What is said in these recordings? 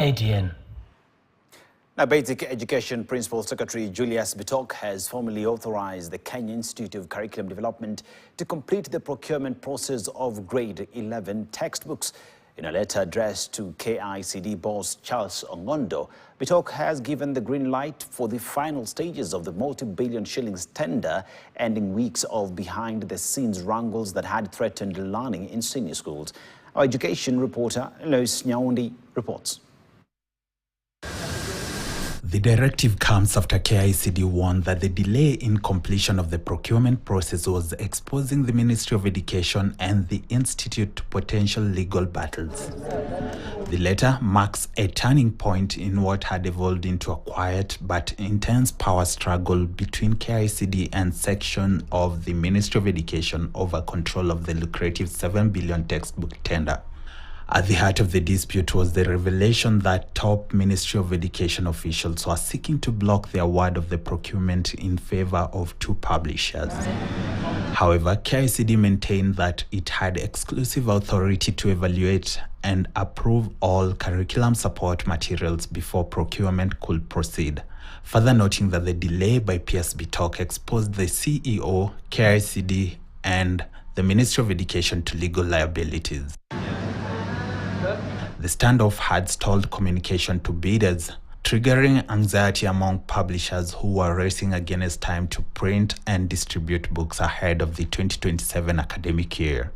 ADN. Now, Basic Education Principal Secretary Julius Bitok has formally authorized the Kenya Institute of Curriculum Development to complete the procurement process of grade 11 textbooks. In a letter addressed to KICD boss Charles Ongondo, Bitok has given the green light for the final stages of the multi-billion shillings tender, ending weeks of behind-the-scenes wrangles that had threatened learning in senior schools. Our education reporter, Lois Nyaundi, reports. The directive comes after KICD warned that the delay in completion of the procurement process was exposing the Ministry of Education and the Institute to potential legal battles. The letter marks a turning point in what had evolved into a quiet but intense power struggle between KICD and section of the Ministry of Education over control of the lucrative 7 billion textbook tender. At the heart of the dispute was the revelation that top Ministry of Education officials were seeking to block the award of the procurement in favor of two publishers. However, KICD maintained that it had exclusive authority to evaluate and approve all curriculum support materials before procurement could proceed, further noting that the delay by PS Bitok exposed the CEO, KICD, and the Ministry of Education to legal liabilities. The standoff had stalled communication to bidders, triggering anxiety among publishers who were racing against time to print and distribute books ahead of the 2027 academic year.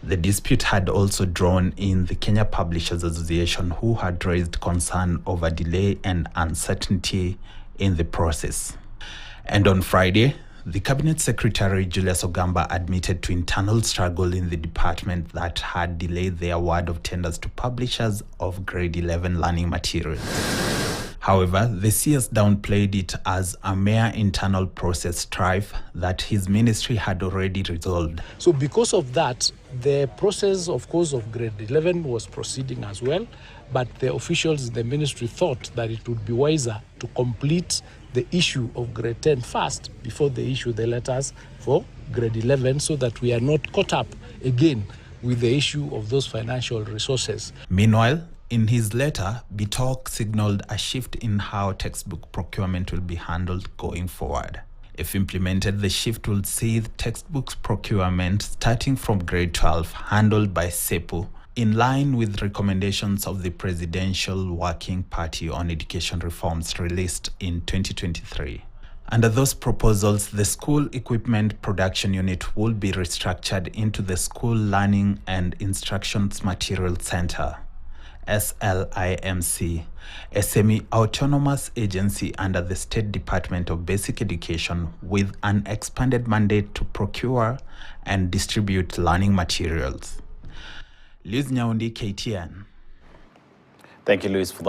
The dispute had also drawn in the Kenya Publishers Association, who had raised concern over delay and uncertainty in the process. And on Friday, the Cabinet Secretary Julius Ogamba admitted to internal struggle in the department that had delayed the award of tenders to publishers of grade 11 learning materials. However, the CS downplayed it as a mere internal process strife that his ministry had already resolved. So because of that, the process, of course, of grade 11 was proceeding as well, but the officials in the ministry thought that it would be wiser to complete the issue of grade 10 first before they issue the letters for grade 11, so that we are not caught up again with the issue of those financial resources. Meanwhile, in his letter, Bitok signaled a shift in how textbook procurement will be handled going forward. If implemented, the shift will see textbooks procurement starting from grade 12 handled by SEPU, in line with recommendations of the Presidential Working Party on Education Reforms released in 2023. Under those proposals, the School Equipment Production Unit will be restructured into the School Learning and Instructions Material Center, SLIMC, a semi-autonomous agency under the State Department of Basic Education with an expanded mandate to procure and distribute learning materials. Luis Nyaundi, KTN. Thank you, Luis, for that.